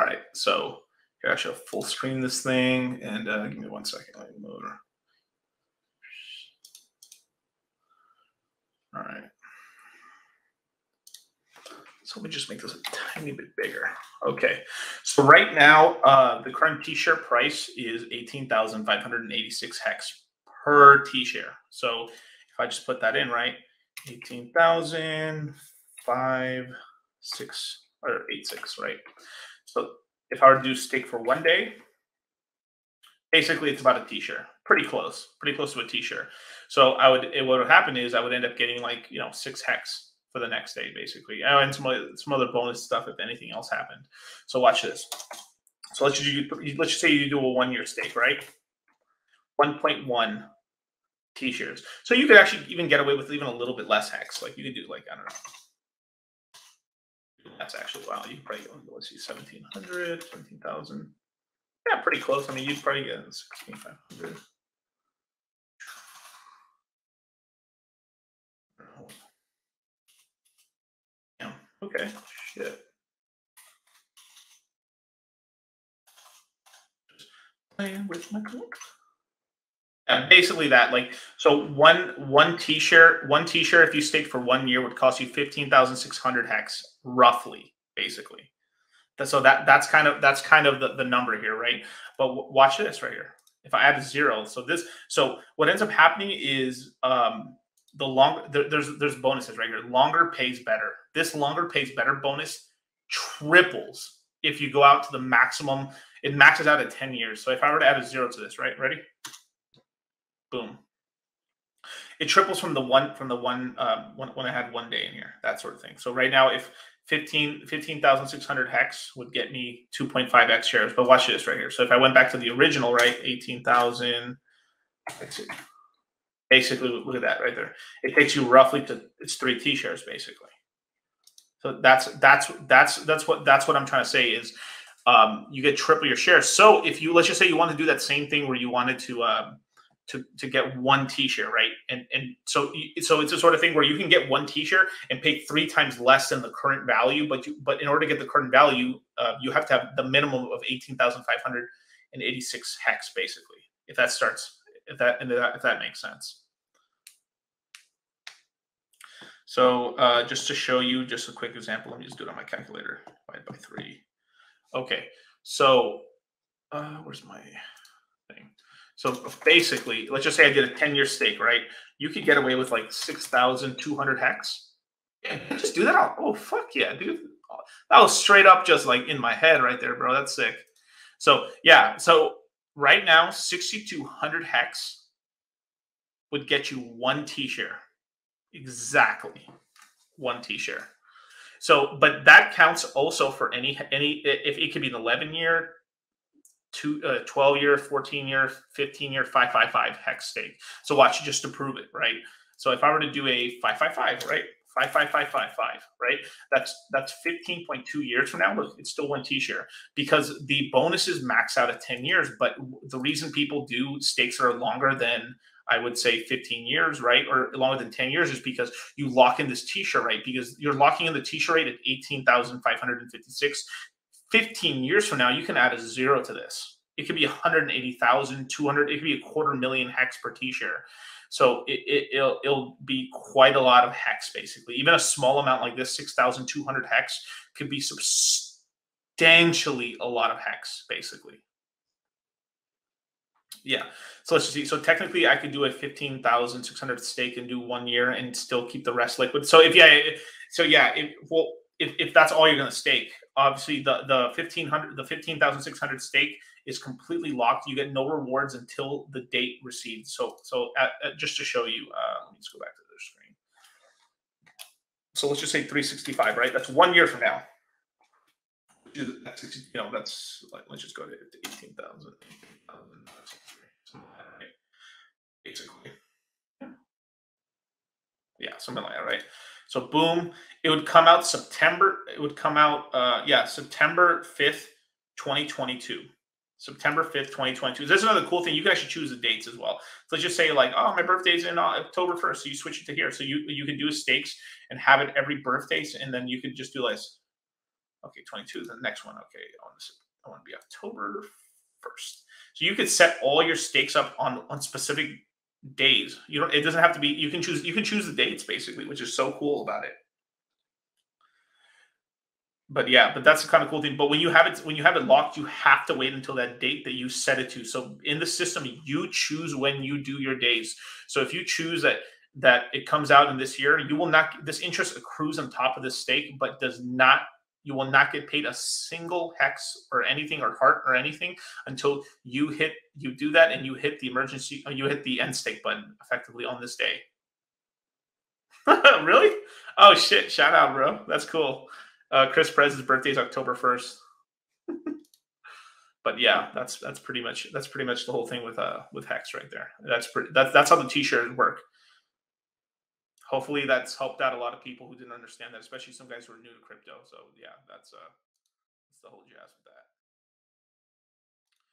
right, so here I should full screen this thing, and give me 1 second. Let me move. All right. So let me just make this a tiny bit bigger. Okay, so right now, the current T-share price is 18,586 hex per T-share. So if I just put that in, right, 18,586 or 86, right? So if I were to do stake for 1 day, basically it's about a T-share, pretty close to a T-share. So what would happen is I would end up getting like 6 hex for the next day, basically, and some other bonus stuff if anything else happened. So watch this. So let's just say you do a 1-year stake, right? 1.1 T-shares. So you could actually even get away with even a little bit less hex. Like you could do like, I don't know. That's actually, wow, you probably go, let's see, 1,700, 17,000. Yeah, pretty close. I mean, you'd probably get 16,500. Yeah. Okay. Shit. Just playing with my code. Yeah, basically that. Like, so one T-share, if you stake for 1 year would cost you 15,600 hex, roughly, basically. So that's kind of the number here, right? But watch this right here. If I add a 0, so what ends up happening is the longer there's bonuses right here. Longer pays better. This longer pays better bonus triples if you go out to the maximum. It maxes out at 10 years. So if I were to add a 0 to this, right? Ready? Boom. It triples from the one when I had 1 day in here, that sort of thing. So right now, if 15,600 hex would get me 2.5x shares. But watch this right here. So if I went back to the original, right, 18,000. Basically, look at that right there. It takes you roughly to it's 3 T-shares basically. So that's what I'm trying to say is you get triple your shares. So if let's just say you want to do that same thing where you wanted to get 1 T-share, right? And so it's a sort of thing where you can get 1 T-share and pay 3 times less than the current value, but in order to get the current value, you have to have the minimum of 18,586 hex, basically. If that makes sense. So just to show you just a quick example, let me just do it on my calculator. Divide by 3. Okay, so where's my thing? So basically, let's just say I did a 10-year stake, right? You could get away with like 6,200 hex. Yeah, just do that out. Oh, fuck yeah, dude. That was straight up just like in my head right there, bro. That's sick. So yeah, so right now, 6,200 hex would get you 1 T-share. Exactly. 1 T-share. So, but that counts also for any if it could be an 11-year, 12-year, 14-year, 15-year, 555 hex stake. So watch just to prove it, right? So if I were to do a 555, right? 55555, right? That's 15.2 years from now. Look, it's still 1 T-share because the bonuses max out at 10 years. But the reason people do stakes that are longer than, I would say, 15 years, right? Or longer than 10 years is because you lock in this T-share rate, because you're locking in the T-share rate at 18,556. 15 years from now, you can add a 0 to this. It could be 180,200. It could be 250,000 hex per T-share. So it'll be quite a lot of hex, basically. Even a small amount like this, 6,200 hex, could be substantially a lot of hex, basically. Yeah. So let's just see. So technically, I could do a 15,600 stake and do 1 year and still keep the rest liquid. So if that's all you're going to stake, obviously the 15,600 stake is completely locked. You get no rewards until the date received. So just to show you, let me just go back to the screen. So let's just say 365, right? That's 1 year from now. That's like, let's just go to 18,000. Basically, yeah, something like that, right? So boom, it would come out September. It would come out, September 5th, 2022. September 5th, 2022. There's another cool thing. You can actually choose the dates as well. So let's just say like, oh, my birthday's in October 1st. So you switch it to here. So you can do stakes and have it every birthday. And then you could just do this. Okay, 22 is the next one. Okay, I want to be October 1st. So you could set all your stakes up on specific days. You don't. It doesn't have to be. You can choose the dates basically, which is so cool about it. But yeah, but that's the kind of cool thing. But when you have it locked, you have to wait until that date that you set it to. So in the system, you choose when you do your days. So if you choose that it comes out in this year, you will not this interest accrues on top of the stake, but does not you will not get paid a single hex or anything or heart or anything until you do that and you hit the emergency you hit the end stake button effectively on this day. Really? Oh shit! Shout out, bro. That's cool. Chris Perez's birthday is October 1st. But yeah, that's pretty much the whole thing with Hex right there. That's how the T-shirts work. Hopefully, that's helped out a lot of people who didn't understand that, especially some guys who are new to crypto. So yeah, that's the whole jazz with that.